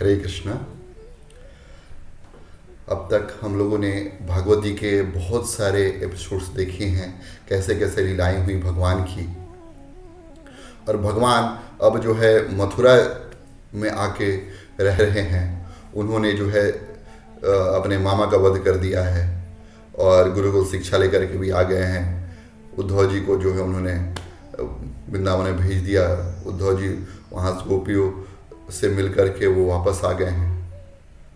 हरे कृष्णा। अब तक हम लोगों ने भागवत जी के बहुत सारे एपिसोड्स देखे हैं, कैसे कैसे लीलाएं हुई भगवान की। और भगवान अब जो है मथुरा में आके रह रहे हैं। उन्होंने जो है अपने मामा का वध कर दिया है और गुरुकुल शिक्षा लेकर के भी आ गए हैं। उद्धव जी को जो है उन्होंने वृंदावन में भेज दिया। उद्धव जी वहाँ गोपियों से मिल करके वो वापस आ गए हैं।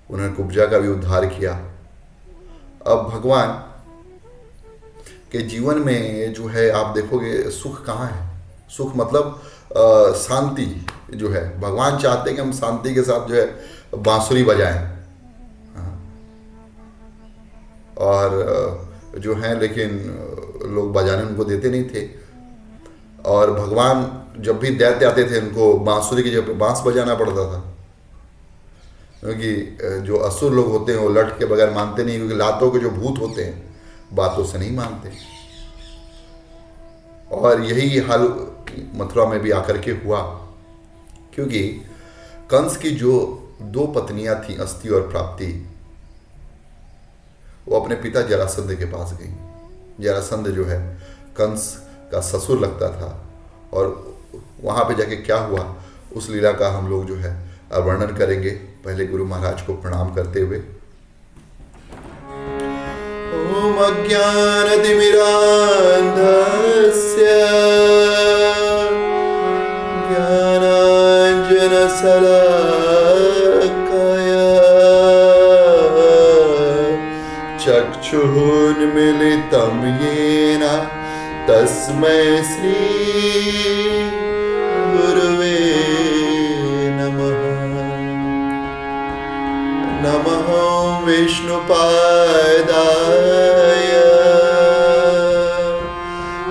उन्होंने कुब्जा का भी उद्धार किया। अब भगवान के जीवन में जो है आप देखोगे सुख कहाँ है। सुख मतलब शांति जो है। भगवान चाहते हैं कि हम शांति के साथ जो है बांसुरी बजाएं। और जो है लेकिन लोग बजाने उनको देते नहीं थे। और भगवान जब भी दैत्य आते थे उनको बांसुरी की जगह पे बांस बजाना पड़ता था, क्योंकि जो असुर लोग होते हैं वो लठ के बगैर मानते नहीं, क्योंकि लातों के जो भूत होते हैं बातों से नहीं मानते। और यही हाल मथुरा में भी आकर के हुआ, क्योंकि कंस की जो दो पत्नियां थी अस्ति और प्राप्ति, वो अपने पिता जरासंध के पास गई। जरासंध जो है कंस का ससुर लगता था। और वहाँ पे जाके क्या हुआ उस लीला का हम लोग जो है वर्णन करेंगे। पहले गुरु महाराज को प्रणाम करते हुए। ओम अज्ञानतिमिरान्धस्य ज्ञानाञ्जनशलाकया चक्षुरुन्मीलितं येन तस्मै श्री गुरुवे नमः। नमः विष्णुपादाय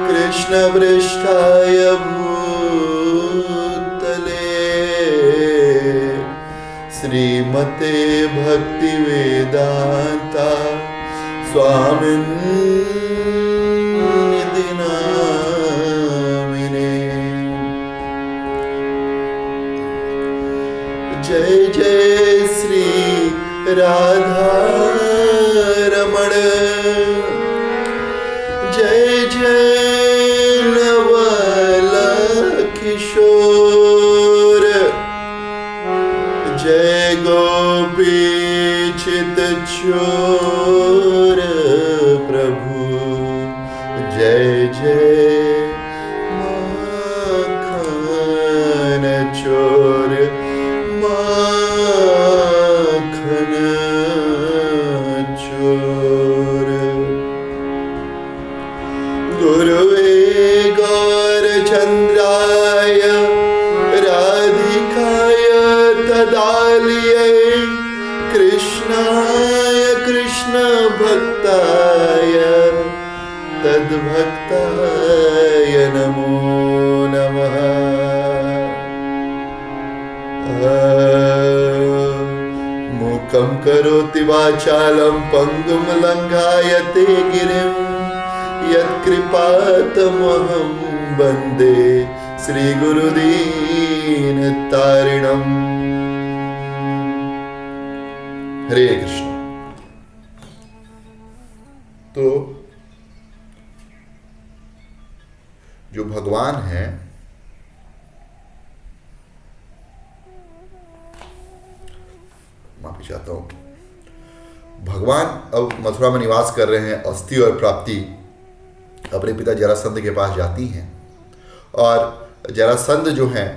कृष्णपृष्ठाय भूतले श्रीमते भक्तिवेदांता स्वामिन्निति नामिने। जय जय श्री राधा रमण, जय जय नवल किशोर, जय गोपी चित चोर प्रभु, जय जय माखन चोर माखन चोर। गुरुवे गौरचंद्राय राधिकाय तदालये कृष्णाय कृष्ण भक्ताय तद्भक्ताय नमो नमः। मूकं करोति वाचालं पंगुं लंघायते गिरिं यत्कृपातमहं वन्दे श्रीगुरुदीनतारिणम्। हरे कृष्ण। तो जो भगवान है माफी चाहता हूं, भगवान अब मथुरा में निवास कर रहे हैं। अस्ति और प्राप्ति अपने पिता जरासंध के पास जाती हैं और जरासंध जो हैं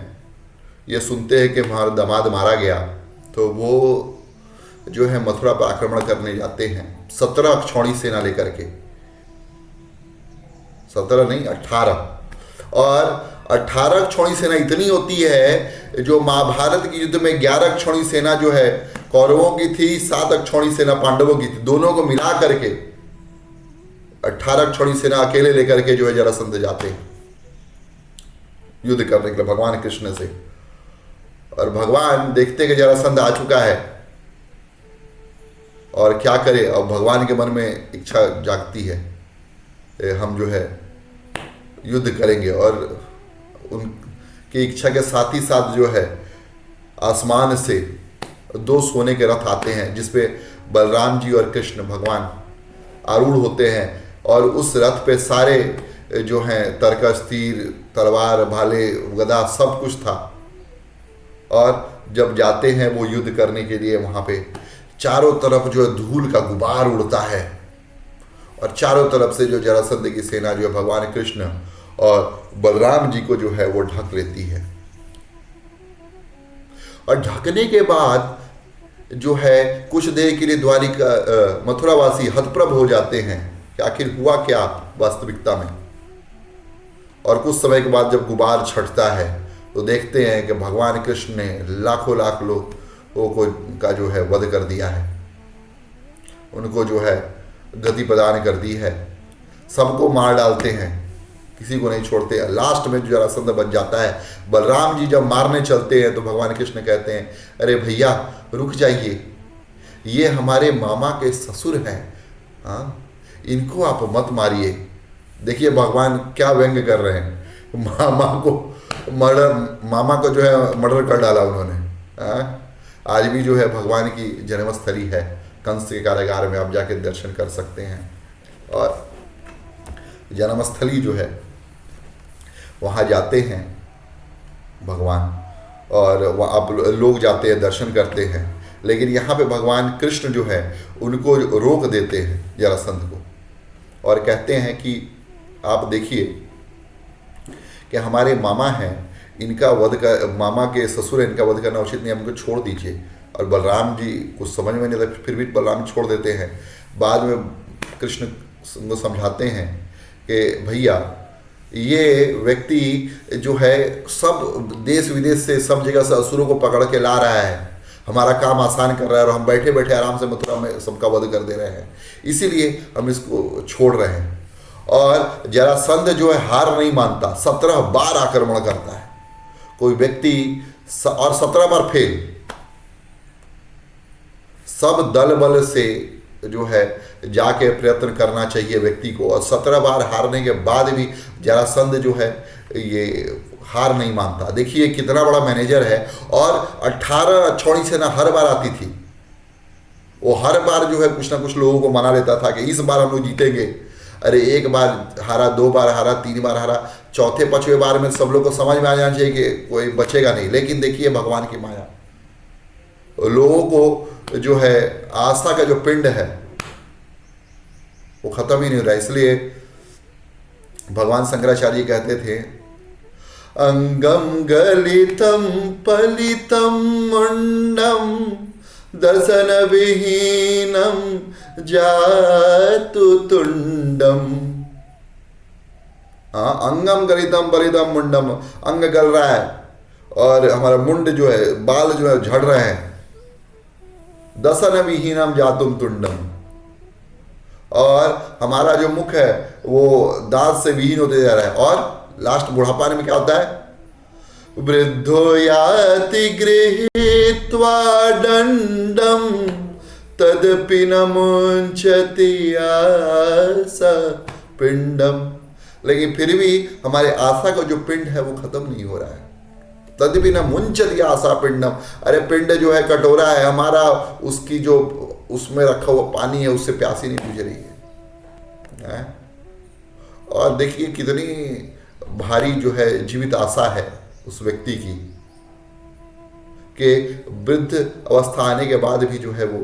ये सुनते हैं कि हमारा दामाद मारा गया, तो वो जो है मथुरा पर आक्रमण करने जाते हैं 17 अक्षौणी सेना लेकर के। 17 नहीं 18। और 18 अक्षौणी सेना इतनी होती है जो महाभारत के युद्ध में 11 अक्षौणी सेना जो है कौरवों की थी, 7 अक्षौणी सेना पांडवों की थी। दोनों को मिला करके 18 अक्षौणी सेना अकेले लेकर के जो है जरासंध जाते हैं युद्ध करने के लिए भगवान कृष्ण से। और भगवान देखते कि जरासंध आ चुका है और क्या करे। अब भगवान के मन में इच्छा जागती है, हम जो है युद्ध करेंगे। और उनकी इच्छा के साथ ही साथ जो है आसमान से दो सोने के रथ आते हैं जिसपे बलराम जी और कृष्ण भगवान आरूढ़ होते हैं, और उस रथ पे सारे जो हैं तरकश, तीर, तलवार, भाले, गदा सब कुछ था। और जब जाते हैं वो युद्ध करने के लिए, वहाँ पे चारों तरफ जो है धूल का गुबार उड़ता है, और चारों तरफ से जो जरासंध की सेना जो है भगवान कृष्ण और बलराम जी को जो है वो ढक लेती है। और ढकने के बाद जो है कुछ देर के लिए द्वारिका मथुरावासी हतप्रभ हो जाते हैं कि आखिर हुआ क्या वास्तविकता में। और कुछ समय के बाद जब गुबार छटता है तो देखते हैं कि भगवान कृष्ण ने लाखों लाख लोगों को का जो है वध कर दिया है, उनको जो है गति प्रदान कर दी है, सबको मार डालते हैं, किसी को नहीं छोड़ते। लास्ट में जो जरासंध बच जाता है, बलराम जी जब मारने चलते हैं तो भगवान कृष्ण कहते हैं, अरे भैया रुक जाइए, ये हमारे मामा के ससुर हैं, हाँ, इनको आप मत मारिए। देखिए भगवान क्या व्यंग कर रहे हैं, मामा को जो है मर्डर कर डाला उन्होंने। हाँ? आज भी जो है भगवान की जन्मस्थली है, कंस के कारागार में आप जाके दर्शन कर सकते हैं। और जन्मस्थली जो है वहाँ जाते हैं भगवान, और वहाँ आप लोग जाते हैं, दर्शन करते हैं। लेकिन यहाँ पे भगवान कृष्ण जो है उनको रोक देते हैं जरासंध को, और कहते हैं कि आप देखिए कि हमारे मामा हैं, इनका वध कर, मामा के ससुर है, इनका वध करना उचित नहीं, हमको छोड़ दीजिए। और बलराम जी कुछ समझ में नहीं आता, फिर भी बलराम छोड़ देते हैं। बाद में कृष्ण को समझाते हैं कि भैया ये व्यक्ति जो है सब देश विदेश से, सब जगह से असुरों को पकड़ के ला रहा है, हमारा काम आसान कर रहा है, और हम बैठे बैठे आराम से मथुरा में सबका वध कर दे रहे हैं, इसीलिए हम इसको छोड़ रहे हैं। और जरासंध जो है हार नहीं मानता, 17 बार आक्रमण करता है कोई व्यक्ति, और 17 बार फेल। सब दल बल से जो है जाके प्रयत्न करना चाहिए व्यक्ति को, और 17 बार हारने के बाद भी जरासंध जो है ये हार नहीं मानता। देखिए कितना बड़ा मैनेजर है, और 18 छौड़ी सेना हर बार आती थी, वो हर बार जो है कुछ ना कुछ लोगों को मना लेता था कि इस बार हम लोग जीतेंगे। अरे एक बार हारा, 2 बार हारा, 3 बार हारा, चौथे 5वें बार में सब लोग को समझ में आ जाना चाहिए कि कोई बचेगा नहीं। लेकिन देखिए भगवान की माया, लोगों को जो है आस्था का जो पिंड है वो खत्म ही नहीं हो रहा। इसलिए भगवान शंकराचार्य कहते थे, अंगम गलितम पलितम मुंडम दर्शन विहीनम जातु तुंडम। हाँ, अंगम गलितम पलितम मुंडम, अंग गल रहा है और हमारा मुंड जो है, बाल जो है झड़ रहे हैं। दसन विहीनम जातुम तुंडम, और हमारा जो मुख है वो दांत से विहीन होते जा रहा है। और लास्ट बुढ़ापा में क्या होता है, वृद्धो याति गृहीत्वा दंडम तदपि न मुंचति आसा पिंडम। लेकिन फिर भी हमारे आशा का जो पिंड है वो खत्म नहीं हो रहा है। तदपि न मुंचति आशा पिंडम, अरे पिंड जो है कटोरा है हमारा, उसकी जो उसमें रखा हुआ पानी है उससे प्यासी नहीं बुझ रही है। और देखिए कितनी भारी जो है जीवित आशा है उस व्यक्ति की, कि वृद्ध अवस्था आने के बाद भी जो है वो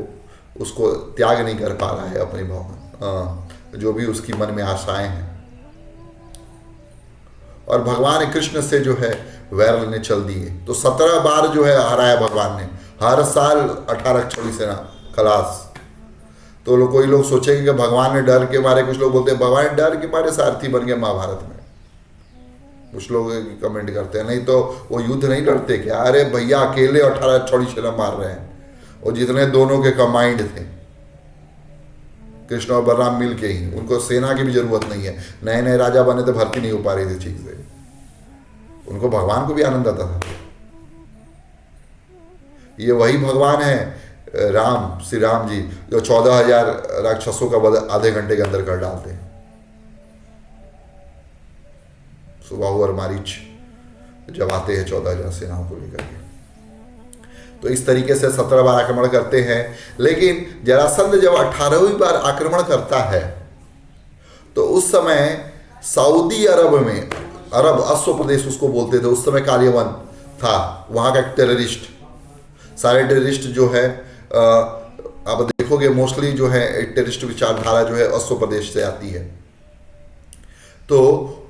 उसको त्याग नहीं कर पा रहा है अपने भाव, जो भी उसकी मन में आशाएं हैं। और भगवान कृष्ण से जो है वैर लेने चल दिए, तो 17 बार जो है हराया भगवान ने, हर साल 18 छड़ी सेना खलास। तो कोई लोग सोचेंगे कि भगवान ने डर के मारे, कुछ लोग बोलते हैं भगवान डर के मारे सारथी बन गए महाभारत में, कुछ लोग कमेंट करते हैं। नहीं तो वो युद्ध नहीं लड़ते क्या, अरे भैया अकेले 18 छड़ी सेना मार रहे हैं, और जितने दोनों के कमांड थे कृष्ण और बलराम मिल के ही, उनको सेना की भी जरूरत नहीं है। नए नए राजा बने तो भर्ती नहीं हो पा रही थी ठीक से, उनको भगवान को भी आनंद आता था। ये वही भगवान है राम, श्री राम जी, जो 14,000 राक्षसों का वध आधे घंटे के अंदर कर डालते हैं। सुबाहु और मारीच जब आते हैं 14,000 सेनाओं को लेकर के। तो इस तरीके से 17 बार आक्रमण करते हैं। लेकिन जरासंध जब 18वीं बार आक्रमण करता है तो उस समय सऊदी अरब में, अरब अश्व प्रदेश उसको बोलते थे, उस समय कालियवन था, वहाँ का एक टेररिस्ट। सारे टेररिस्ट जो है आप देखोगे मोस्टली जो है टेररिस्ट विचारधारा जो है अश्व प्रदेश से आती है। तो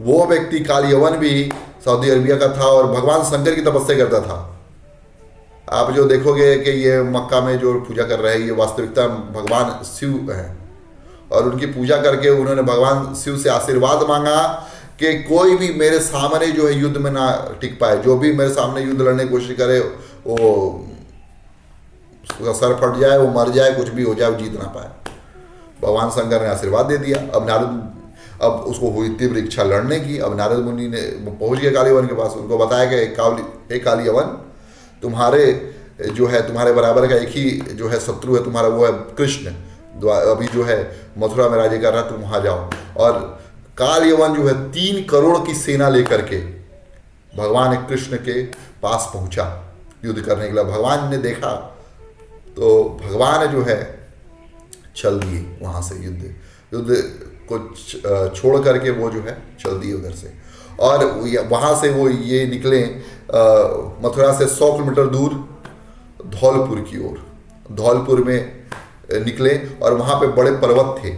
वो व्यक्ति कालियवन भी सऊदी अरबिया का था और भगवान शंकर की तपस्या करता था। आप जो देखोगे कि ये मक्का में जो पूजा कर रहे हैं, ये वास्तविकता भगवान शिव हैं और उनकी पूजा करके उन्होंने भगवान शिव से आशीर्वाद मांगा कि कोई भी मेरे सामने जो है युद्ध में ना टिक पाए, जो भी मेरे सामने युद्ध लड़ने की कोशिश करे वो उसका सर फट जाए, वो मर जाए, कुछ भी हो जाए, वो जीत ना पाए। भगवान शंकर ने आशीर्वाद दे दिया। अब उसको हुई तीव्र इच्छा लड़ने की। अब नारद मुनि ने पहुंच गए कालियवन के पास, उनको बताया कि हे कालियवन, तुम्हारे जो है तुम्हारे बराबर का एक ही जो है शत्रु है तुम्हारा, वो है कृष्ण, अभी जो है मथुरा में राज्य कर रहा है, तुम वहाँ जाओ। और कालियवन जो है 3 करोड़ की सेना लेकर के भगवान कृष्ण के पास पहुंचा युद्ध करने के लिए। भगवान ने देखा तो भगवान जो है चल दिए वहाँ से, युद्ध को छोड़ करके वो जो है चल दिए उधर से। और वहाँ से वो ये निकले मथुरा से 100 किलोमीटर दूर धौलपुर की ओर। धौलपुर में निकले और वहाँ पे बड़े पर्वत थे।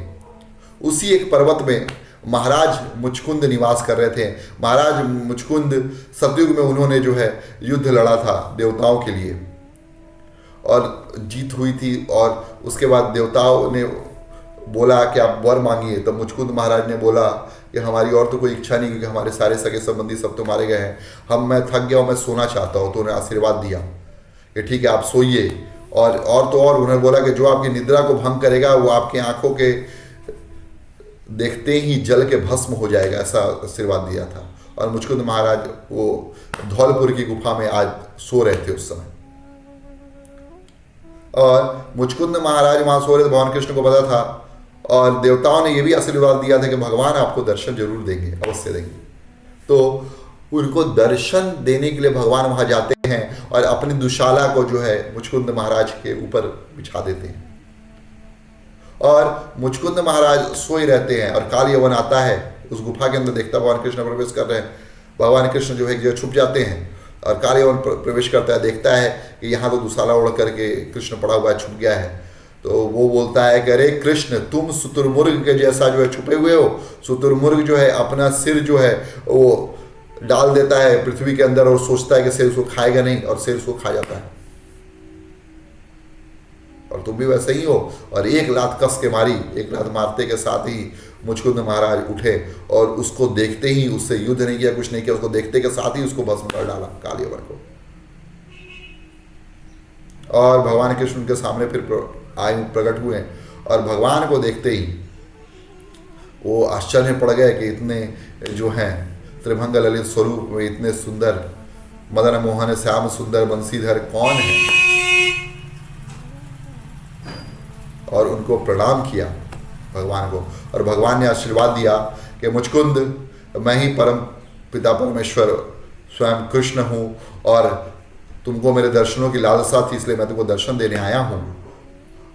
उसी एक पर्वत में महाराज मुचकुंद निवास कर रहे थे। महाराज मुचकुंद सतयुग में उन्होंने जो है युद्ध लड़ा था देवताओं के लिए और जीत हुई थी। और उसके बाद देवताओं ने बोला कि आप वर मांगिए। तब मुचकुंद महाराज ने बोला कि हमारी और तो कोई इच्छा नहीं, क्योंकि हमारे सारे सगे संबंधी सब तो मारे गए हैं, मैं थक गया हूँ, मैं सोना चाहता हूँ। तो उन्हें आशीर्वाद दिया कि ठीक है आप सोइए। और तो और उन्होंने बोला कि जो आपकी निद्रा को भंग करेगा वो आपकी आंखों के देखते ही जल के भस्म हो जाएगा, ऐसा आशीर्वाद दिया था। और मुचकुंद महाराज वो धौलपुर की गुफा में आज सो रहे थे उस समय। और मुचकुंद महाराज वहां सो रहे थे, भगवान कृष्ण को पता था। और देवताओं ने यह भी आशीर्वाद दिया था कि भगवान आपको दर्शन जरूर देंगे, अवश्य देंगे। तो उनको दर्शन देने के लिए भगवान वहां जाते हैं और अपनी दुशाला को जो है मुचकुंद महाराज के ऊपर बिछा देते हैं। और मुचकुंद महाराज सोए रहते हैं और कालियवन आता है उस गुफा के अंदर, देखता भगवान कृष्ण प्रवेश कर रहे हैं। भगवान कृष्ण जो है एक जगह छुप जाते हैं और कालियवन प्रवेश करता है, देखता है कि यहाँ तो दुशाला उड़ करके कृष्ण पड़ा हुआ है, छुप गया है। तो वो बोलता है कि अरे कृष्ण, तुम शुतुरमुर्ग के जैसा जो है छुपे हुए हो। शुतुरमुर्ग जो है अपना सिर जो है वो डाल देता है पृथ्वी के अंदर और सोचता है कि शेर उसको खाएगा नहीं, और शेर उसको खा जाता है। और तुम भी वैसे ही हो। और एक लात कस के मारी, एक लात मारते के साथ ही मुचकुंद महाराज उठे और उसको देखते ही, उससे युद्ध नहीं किया, कुछ नहीं किया, उसको देखते के साथ ही उसको भस्म कर डाला कालियवन को। और भगवान कृष्ण उनके सामने फिर आए, प्रकट हुए और भगवान को देखते ही वो आश्चर्य पड़ गए कि इतने जो हैं त्रिभंग ललित स्वरूप में इतने सुंदर, मदन मोहन श्याम सुंदर बंसीधर कौन है। और उनको प्रणाम किया भगवान को। और भगवान ने आशीर्वाद दिया कि मुचकुंद, मैं ही परम पिता परमेश्वर स्वयं कृष्ण हूँ और तुमको मेरे दर्शनों की लालसा थी, इसलिए मैं तुमको दर्शन देने आया हूँ।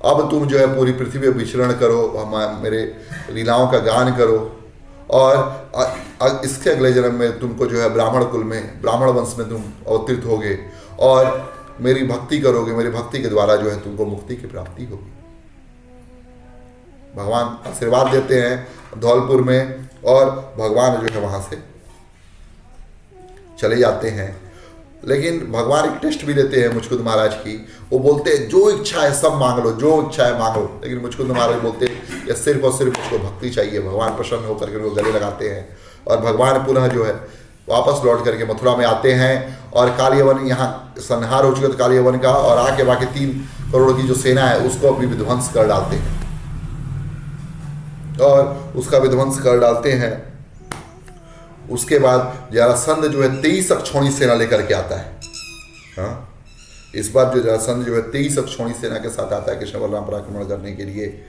अब तुम जो है पूरी पृथ्वी पर विचरण करो, मेरे लीलाओं का गान करो। और इसके अगले जन्म में तुमको जो है ब्राह्मण कुल में, ब्राह्मण वंश में तुम अवतरित होगे और मेरी भक्ति करोगे। मेरी भक्ति के द्वारा जो है तुमको मुक्ति की प्राप्ति होगी। भगवान आशीर्वाद देते हैं धौलपुर में और भगवान जो है वहां से चले जाते हैं। लेकिन भगवान एक टेस्ट भी लेते हैं मुचकुंद महाराज की। वो बोलते हैं जो इच्छा है सब मांग लो, जो इच्छा है मांग लो। लेकिन मुचकुंद महाराज बोलते हैं कि सिर्फ और सिर्फ उसको भक्ति चाहिए। भगवान प्रसन्न होकर के उनको गले लगाते हैं और भगवान पुनः जो है वापस लौट करके मथुरा में आते हैं। और कालियवन यहाँ संहार हो चुका था कालियवन का, और आके बाकी 3 करोड़ की जो सेना है उसको भी विध्वंस कर डालते हैं और उसका विध्वंस कर डालते हैं। उसके बाद जरासंध जो है 23 अक्षौणी सेना लेकर के आता है। हाँ, इस बार जो जरासंध जो है 23 अक्षौणी सेना के साथ आता है कृष्ण बलराम पर आक्रमण करने के लिए।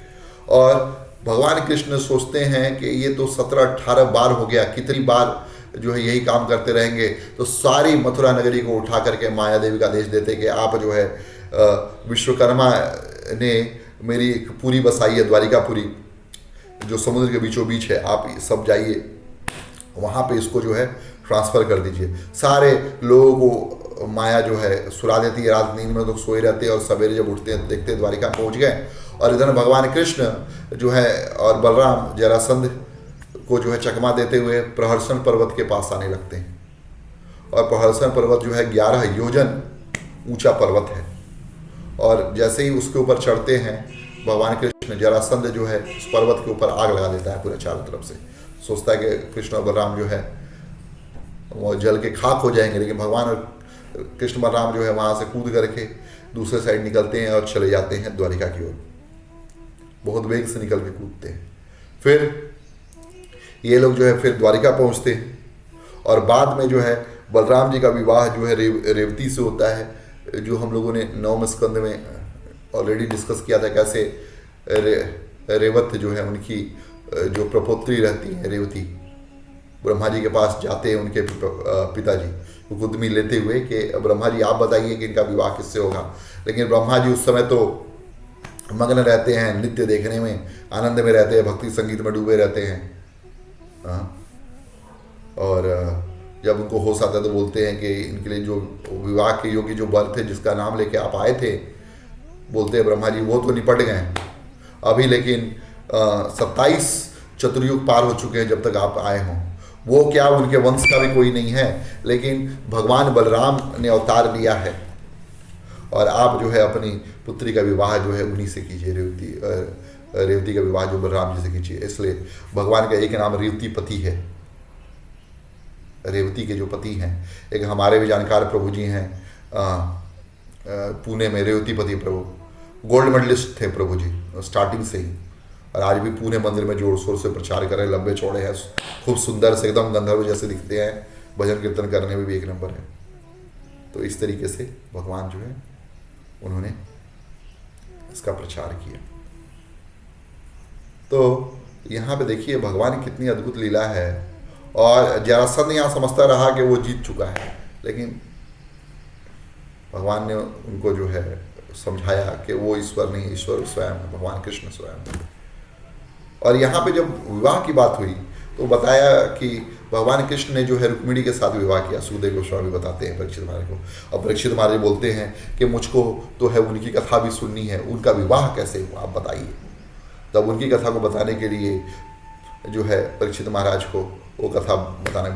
और भगवान कृष्ण सोचते हैं कि ये तो 17-18 बार हो गया, कितनी बार जो है यही काम करते रहेंगे तो सारी मथुरा नगरी को उठा करके माया देवी का आदेश देते कि आप जो है विश्वकर्मा ने मेरी एक पूरी बसाई है द्वारिकापुरी, जो समुद्र के बीचों बीच है, आप सब जाइए वहाँ पे इसको जो है ट्रांसफ़र कर दीजिए। सारे लोगों को माया जो है सुला देती है, रात नींद में लोग सोए रहते हैं और सवेरे जब उठते हैं देखते हैं द्वारिका पहुँच गए। और इधर भगवान कृष्ण जो है और बलराम जरासंध को जो है चकमा देते हुए प्रहर्षण पर्वत के पास आने लगते हैं। और प्रहर्षण पर्वत जो है 11 योजन ऊंचा पर्वत है। और जैसे ही उसके ऊपर चढ़ते हैं भगवान कृष्ण, जरासंध जो है उस पर्वत के ऊपर आग लगा देता है पूरे चारों तरफ से। सोचता है कि कृष्ण और बलराम जो है वो जल के खाक हो जाएंगे, लेकिन भगवान और कृष्ण बलराम जो है वहाँ से कूद करके दूसरे साइड निकलते हैं और चले जाते हैं द्वारिका की ओर। बहुत वेग से निकल के कूदते हैं। फिर ये लोग जो है फिर द्वारिका पहुँचते हैं और बाद में जो है बलराम जी का विवाह जो है रेवती से होता है, जो हम लोगों ने 9वें स्कंद में ऑलरेडी डिस्कस किया था। कैसे रेवत जो है उनकी जो प्रपौत्री रहती है रेवती, ब्रह्मा जी के पास जाते हैं उनके पिताजी गुदमी लेते हुए कि ब्रह्मा जी आप बताइए कि इनका विवाह किससे होगा। लेकिन ब्रह्मा जी उस समय तो मग्न रहते हैं, नृत्य देखने में आनंद में रहते हैं, भक्ति संगीत में डूबे रहते हैं। और जब उनको होश आता है तो बोलते हैं कि इनके लिए जो विवाह के योग्य जो वर थे जिसका नाम लेके आप आए थे, बोलते हैं ब्रह्मा जी वो तो निपट गए अभी, लेकिन 27 चतुर्युग पार हो चुके हैं जब तक आप आए हों। वो क्या उनके वंश का भी कोई नहीं है, लेकिन भगवान बलराम ने अवतार लिया है और आप जो है अपनी पुत्री का विवाह जो है उन्हीं से कीजिए, रेवती का विवाह जो बलराम जी से कीजिए। इसलिए भगवान का एक नाम रेवतीपति है, रेवती के जो पति हैं। एक हमारे भी जानकार प्रभु जी हैं पुणे में, रेवतीपति प्रभु गोल्ड मेडलिस्ट थे प्रभु जी स्टार्टिंग से ही, और आज भी पुणे मंदिर में जोर शोर से प्रचार कर रहे हैं। लंबे चौड़े हैं, खूब सुंदर से एकदम गंधर्व जैसे दिखते हैं, भजन कीर्तन करने में भी एक नंबर है। तो इस तरीके से भगवान जो है उन्होंने इसका प्रचार किया। तो यहाँ पे देखिए भगवान कितनी अद्भुत लीला है। और जरासंध यहाँ समझता रहा कि वो जीत चुका है, लेकिन भगवान ने उनको जो है समझाया कि वो ईश्वर नहीं, ईश्वर स्वयं है, भगवान कृष्ण स्वयं। और यहाँ पे जब विवाह की बात हुई तो बताया कि भगवान कृष्ण ने जो है रुक्मिणी के साथ विवाह किया। सुखदेव गोस्वामी बताते हैं परीक्षित महाराज को, और परीक्षित महाराज बोलते हैं कि मुझको तो है उनकी कथा भी सुननी है, उनका विवाह कैसे हुआ आप बताइए। तब उनकी कथा को बताने के लिए जो है परीक्षित महाराज को वो कथा बताना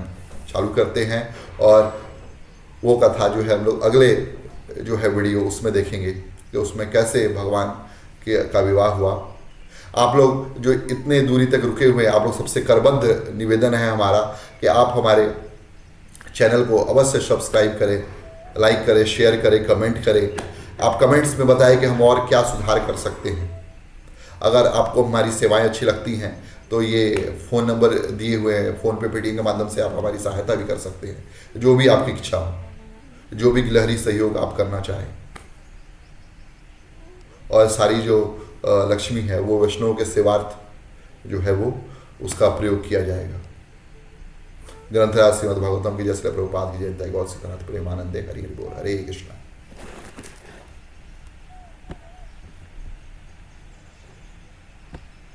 चालू करते हैं। और वो कथा जो है हम लोग अगले जो है वीडियो उसमें देखेंगे कि उसमें कैसे भगवान का विवाह हुआ। आप लोग जो इतने दूरी तक रुके हुए, आप लोग सबसे करबद्ध निवेदन है हमारा कि आप हमारे चैनल को अवश्य सब्सक्राइब करें, लाइक करें, शेयर करें, कमेंट करें। आप कमेंट्स में बताएं कि हम और क्या सुधार कर सकते हैं। अगर आपको हमारी सेवाएं अच्छी लगती हैं तो ये फ़ोन नंबर दिए हुए हैं, फ़ोन पे पेटीएम के माध्यम से आप हमारी सहायता भी कर सकते हैं, जो भी आपकी इच्छा हो, जो भी गिलहरी सहयोग आप करना चाहें। और सारी जो लक्ष्मी है वो वैष्णव के सेवार्थ जो है वो उसका प्रयोग किया जाएगा। ग्रंथराज श्रीमद् भागवतम की जय, श्री प्रभुपाद की जय, गौर सिद्धार्थ प्रेमानंदे हरि हरि बोल। हरे कृष्णा।